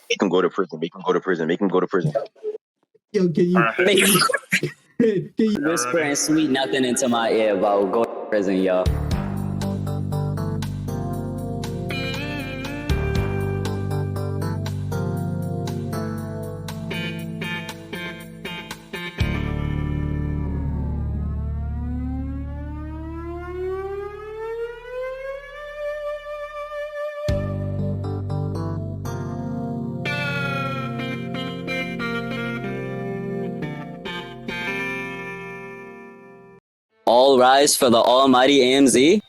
Make him go to prison. Make him go to prison. Make him go to prison. Yo, can you? Right. Can you Whispering sweet nothing into my ear about going to prison, yo. All rise for the almighty AMZ.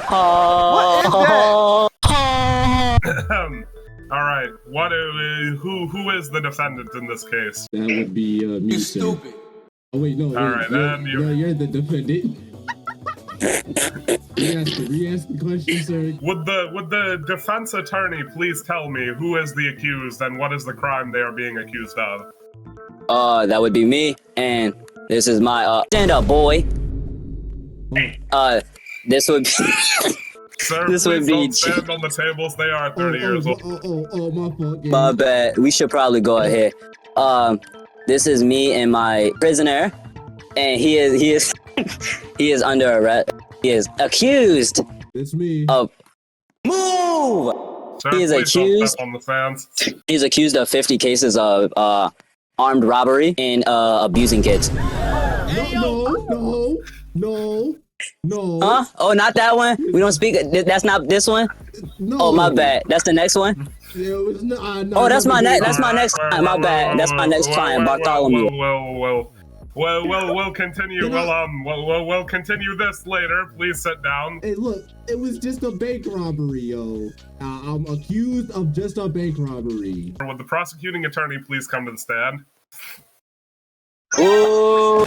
All right. Who is the defendant in this case? That would be me. You sir. stupid. Oh wait, no. All right, you're the defendant. Re-ask the question, sir. Would the defense attorney please tell me who is the accused and what is the crime they are being accused of? That would be me, and this is my stand up, boy. This would be Sir, this please would be don't stand on the tables. They are 30 years old. My fault. Yeah. my bad. We should probably go ahead. This is me and my prisoner, and he is he is under arrest. He is accused It's me. of move. Sir, He is please don't accused. step on the fans. He's accused of 50 cases of armed robbery and abusing kids. No. Huh? Oh, not that one. We don't speak. That's not this one. No. Oh, my bad. That's the next one. Yeah, it was not, Oh, that's my next. That's my next client. My bad. That's my next client, Bartholomew. We'll continue. We'll continue this later. Please sit down. Hey, look, it was just a bank robbery, yo. I'm accused of just a bank robbery. Would the prosecuting attorney please come to the stand? Ooh,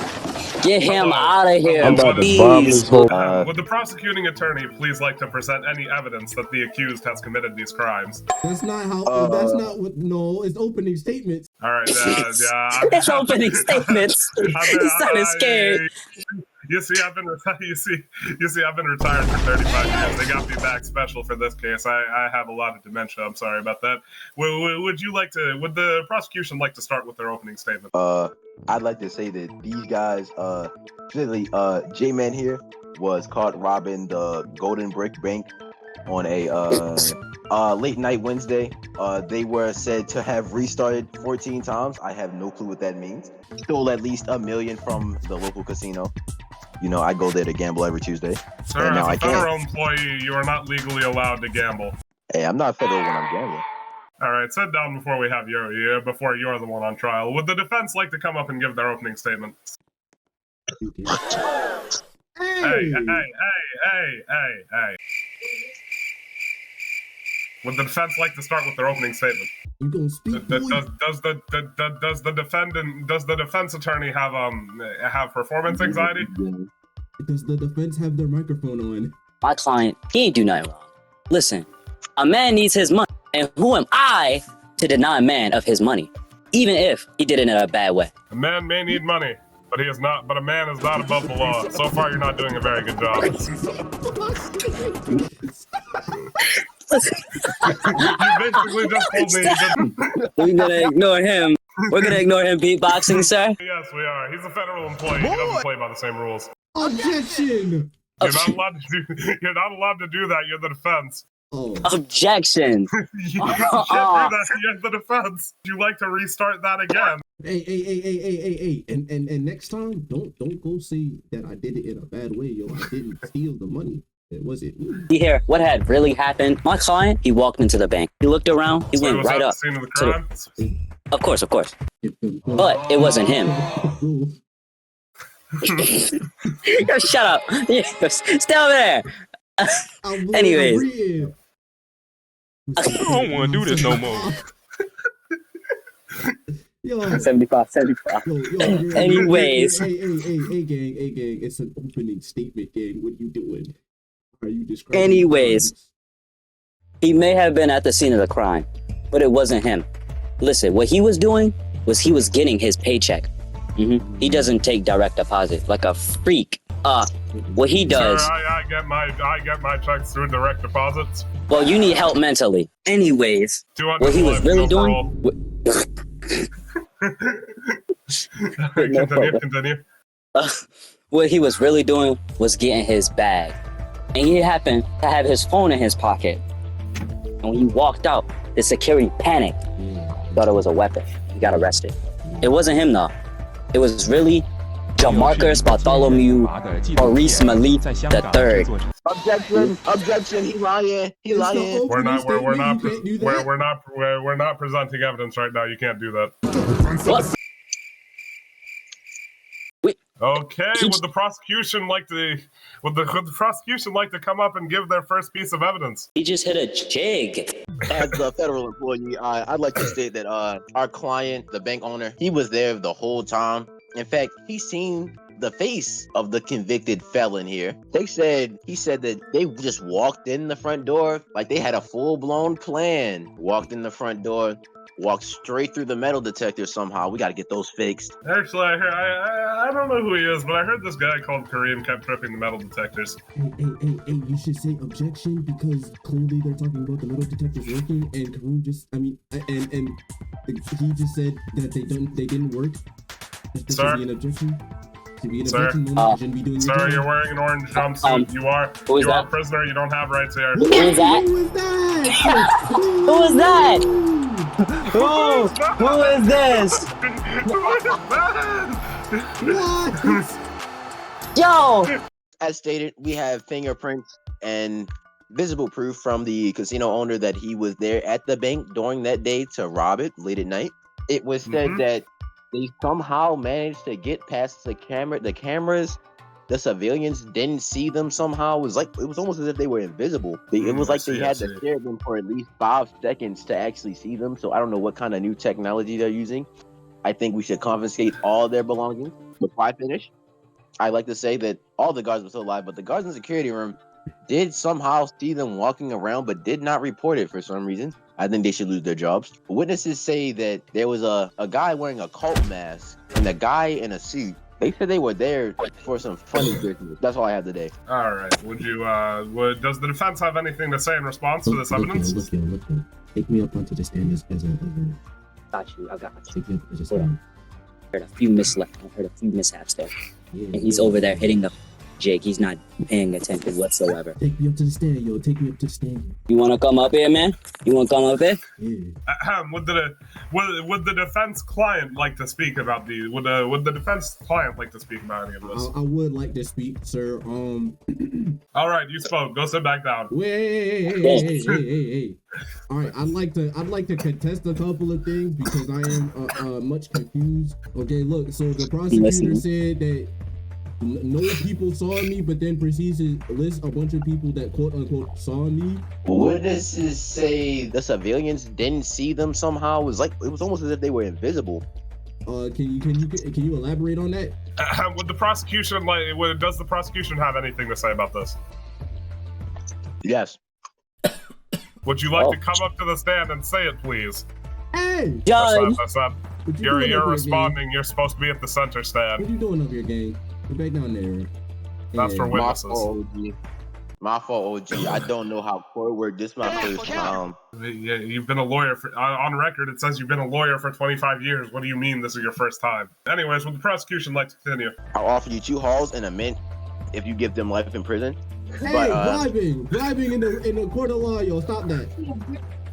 get him out of here, I'm about to bomb please. this whole. Would the prosecuting attorney please like to present any evidence that the accused has committed these crimes? That's not how. That's not what. No, it's opening statements. All right, yeah. It's opening statements. He sounded scared. You see, I've been retired for 35 years. They got me back special for this case. I have a lot of dementia. I'm sorry about that. Would the prosecution like to start with their opening statement? I'd like to say that these guys, specifically J-Man here, was caught robbing the Golden Brick Bank on a late night Wednesday. They were said to have restarted 14 times. I have no clue what that means. Stole at least $1 million from the local casino. You know, I go there to gamble every Tuesday. Sir, and now as a federal employee, you are not legally allowed to gamble. Hey, I'm not federal when I'm gambling. All right, sit down before we have before you're the one on trial. Would the defense like to come up and give their opening statement? Hey. Would the defense like to start with their opening statement? You gonna speak? Does the defense attorney have performance anxiety? Does the defense have their microphone on? My client, he ain't do nothing wrong. Listen, a man needs his money, and who am I to deny a man of his money, even if he did it in a bad way? A man may need money, but he is not. But a man is not above the law. So far, you're not doing a very good job. You basically just told me. We're gonna ignore him. We're gonna ignore him beatboxing, sir. Yes, we are. He's a federal employee. He doesn't play by the same rules. Objection! You're not allowed to do that. You're the defense. Oh. Objection. You can't do that. You're the defense. Would you like to restart that again? Hey. And next time, don't go say that I did it in a bad way, yo. I didn't steal the money. It wasn't me. You hear what had really happened? My client, he walked into the bank. He looked around. He went right up. Scene of the crime? Of course. But it wasn't him. Yo, shut up. Stay over there. Anyways. I don't want to do this no more. Yo, 75. Anyways. Hey, gang. It's an opening statement, gang. What are you doing? Are you describing? Anyways. He may have been at the scene of the crime, but it wasn't him. Listen, what he was doing was he was getting his paycheck. He doesn't take direct deposit like a freak. what he does. Sir, I get my checks through direct deposits. Well, you need help mentally. Anyways, 200 what he was lives, really no doing. Continue. What he was really doing was getting his bag, and he happened to have his phone in his pocket. And when he walked out, the security panicked. Thought it was a weapon. He got arrested. It wasn't him though. It was really Jamarcus Bartholomew Maurice Malik III. Objection. He lying. We're not presenting evidence right now. You can't do that. What? Okay, would the prosecution like to come up and give their first piece of evidence? He just hit a jig. As a federal employee, I'd like to state that our client, the bank owner, he was there the whole time. In fact, he seen the face of the convicted felon here. He said that they just walked in the front door like they had a full-blown plan. Walked in the front door, walked straight through the metal detector somehow. We got to get those fixed. Actually, I don't know who he is, but I heard this guy called Kareem kept tripping the metal detectors. Hey, you should say objection because clearly they're talking about the metal detectors working, and Kareem just, and he just said that they didn't work. This Sir? should be an objection. Sir? Shouldn't be doing your Sir, job. you're wearing an orange jumpsuit. You are a prisoner. You don't have rights here. Who is that? Who is that? Who is that? Who is this? What? Yo! As stated, we have fingerprints and visible proof from the casino owner that he was there at the bank during that day to rob it late at night. It was said that they somehow managed to get past the cameras. The civilians didn't see them somehow. It was almost as if they were invisible. It was like they had to stare at them for at least 5 seconds to actually see them. So I don't know what kind of new technology they're using. I think we should confiscate all their belongings. Before I finish, I'd like to say that all the guards were still alive, but the guards in the security room did somehow see them walking around, but did not report it for some reason. I think they should lose their jobs. Witnesses say that there was a guy wearing a cult mask and a guy in a suit. They said they were there for some funny business. That's all I have today. All right. Does the defense have anything to say in response to this evidence? Look here. Take me up onto the stand as a Got you. I got you. take me up as a Hold on. stand. I heard a few mishaps there. Yeah, And he's over there hitting the jig. He's not paying attention whatsoever. Take me up to the stand, yo. Take me up to the stand. You wanna come up here, man? You wanna come up here? Yeah. Would the defense client like to speak about the? Would the defense client like to speak about any of this? I would like to speak, sir. All right, you spoke. Go sit back down. Hey. All right, I'd like to contest a couple of things because I am much confused. Okay, look. So the prosecutor said that no people saw me, but then proceeds to list a bunch of people that quote unquote saw me. Witnesses say the civilians didn't see them somehow. It was almost as if they were invisible. Can you elaborate on that? Would the prosecution does the prosecution have anything to say about this? Yes. Would you like to come up to the stand and say it, please? Hey, Judge! That's not. You're responding. You're supposed to be at the center stand. What you doing up here, gang? Get back down there. That's for My witnesses. fault, OG. My fault, OG. I don't know how court work. This is my first time. Yeah, you've been a lawyer for. On record, it says you've been a lawyer for 25 years. What do you mean this is your first time? Anyways, would the prosecution like to continue? I'll offer you 2 halls and a mint if you give them life in prison. Hey, bribing in the court of law, yo. Stop that.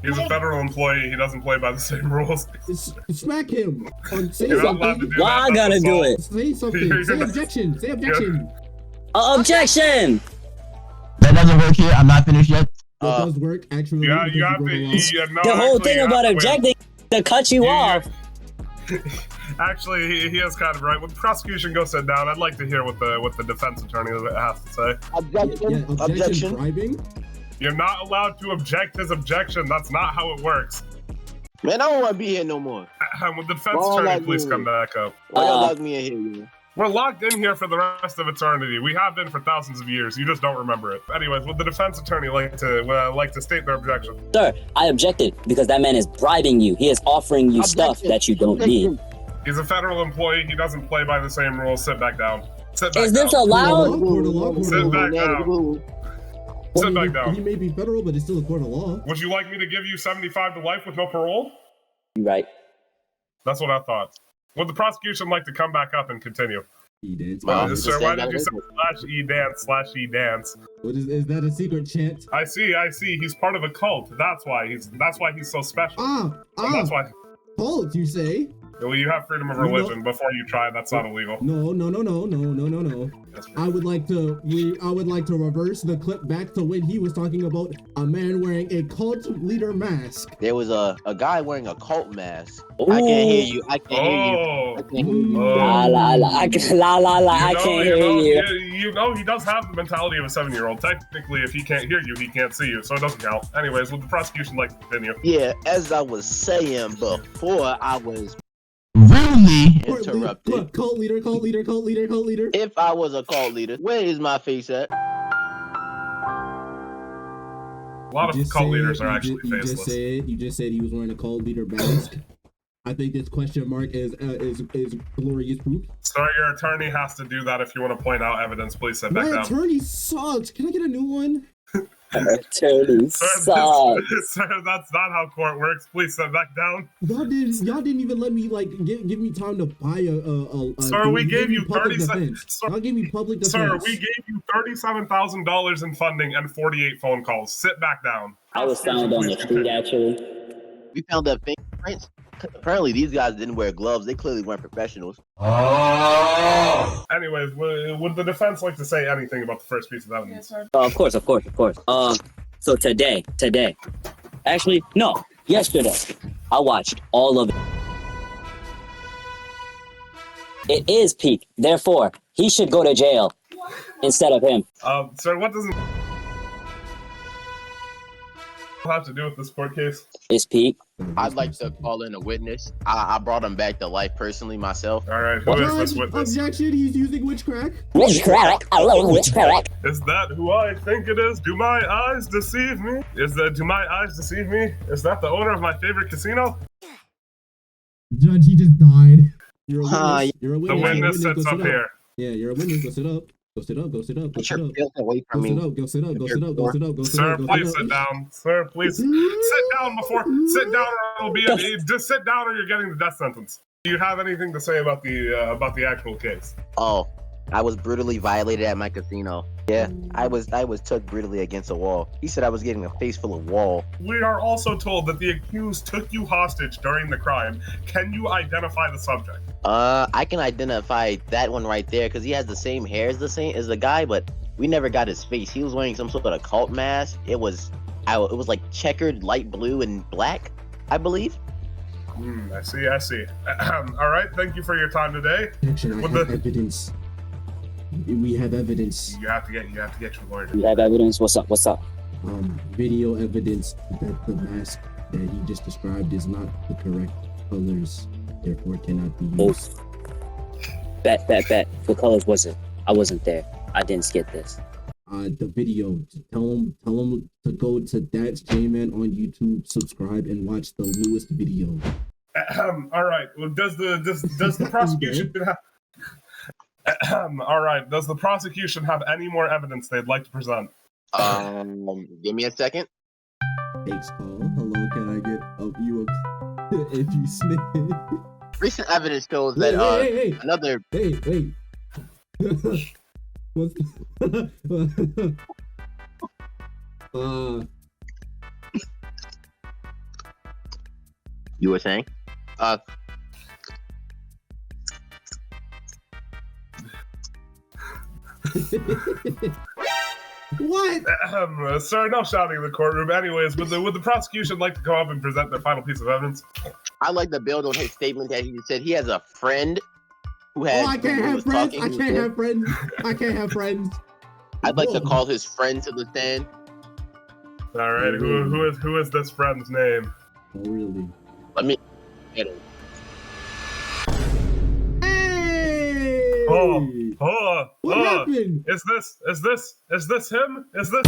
He's a federal employee. He doesn't play by the same rules. Smack him. Say You're not allowed to something. do Why I that. gotta That's do assault. it? Say something. You're Say not- objection. Say objection. Objection! That doesn't work here. I'm not finished yet. It does work, actually. Yeah, because you have to. broke the law. No, The whole actually, thing you about have to win. objecting to cut you off. Actually, he is kind of right. Would the prosecution go sit down? I'd like to hear what the defense attorney has to say. Objection. Yeah, objection. Bribing. You're not allowed to object his objection. That's not how it works. Man, I don't want to be here no more. Would the defense Well, attorney like please you. come back up? Why y'all lock me in here, man? We're locked in here for the rest of eternity. We have been for thousands of years. You just don't remember it. Anyways, would the defense attorney like to state their objection? Sir, I objected because that man is bribing you. He is offering you stuff Objection. that you don't need. He's a federal employee. He doesn't play by the same rules. Sit back down. Sit back Is this down. allowed? Court of law. Sit back down. Sit back He down. may be federal, but it's still a court of law. Would you like me to give you 75 to life with no parole? You right. That's what I thought. Would the prosecution like to come back up and continue? E-dance. Sir, why did you say /E dance? What is that a secret chant? I see. He's part of a cult. That's why he's so special. That's why. Cult, you say? Well, you have freedom of religion before you try. That's not illegal. No. Yes, I would like to reverse the clip back to when he was talking about a man wearing a cult leader mask. There was a guy wearing a cult mask. Ooh. I can't hear you. I can't hear you. Oh. I can't hear you. La la la. I can't hear you. You know, he does have the mentality of a 7-year-old. Technically, if he can't hear you, he can't see you, so it doesn't count. Anyways, would the prosecution like to continue? Yeah, as I was saying before, I was Rudely interrupted. Cult leader. If I was a cult leader, where is my face at? A lot of cult leaders are actually faceless. You just said he was wearing a cult leader mask. I think this question mark is glorious proof. Sir, your attorney has to do that if you want to point out evidence. Please sit back My down. attorney sucks. Can I get a new one? Attorney sucks. Sir, that's not how court works. Please sit back down. Y'all didn't even let me give me time to buy a Sir, we gave you public 30 defense. Y'all gave me public defense. Sir, we gave you $37,000 in funding and 48 phone calls. Sit back down. I was found on the street actually. We found the fingerprints. Apparently, these guys didn't wear gloves. They clearly weren't professionals. Anyways, would the defense like to say anything about the first piece of evidence? Of course. So today, actually, no, yesterday, I watched all of it. It is Peak, therefore, he should go to jail instead of him. Sir, what does it have to do with this court case? It's Peak. I'd like to call in a witness. I brought him back to life personally myself. All right, who is this witness? Objection, he's using witchcraft. Witchcraft, I love witchcraft. Is that who I think it is? Do my eyes deceive me? Do my eyes deceive me? Is that the owner of my favorite casino? Judge, he just died. You're a witness. You're a The witness. witness sits up here. Yeah, you're a witness. Go sit up. Go sit up. Away from me. Go sit up. Sir, please sit down. Sir, please sit down before. Sit down, or it'll be. Just sit down, or you're getting the death sentence. Do you have anything to say about the actual case? Oh, I was brutally violated at my casino. Yeah, I was took brutally against a wall. He said I was getting a face full of wall. We are also told that the accused took you hostage during the crime. Can you identify the subject? I can identify that one right there because he has the same hair as the guy, but we never got his face. He was wearing some sort of cult mask. It was like checkered light blue and black, I believe. I see. All right, thank you for your time today. Objection, I have evidence. We have evidence. You have to get your lawyer. You have evidence? What's up? Video evidence that the mask that he just described is not the correct colors, therefore cannot be used. Bet. What colors was it? I wasn't there. I didn't get this. The video. Tell him to go to That's J-Man on YouTube, subscribe, and watch the newest video. All right. Well, does the prosecution have? All right. Does the prosecution have any more evidence they'd like to present? Give me a second. Thanks, call. Hello, can I get you if you snitch? Recent evidence shows that Hey. another. Hey. What's You were saying? What? Sir, no shouting in the courtroom. Anyways, would the prosecution like to come up and present their final piece of evidence? I like to build on his statement that he said he has a friend who has. I can't have friends. I can't have friends. I'd like to call his friend to the stand. All right, who is this friend's name? Oh, really? Let me get him. Hey! What happened? Is this him? Is this?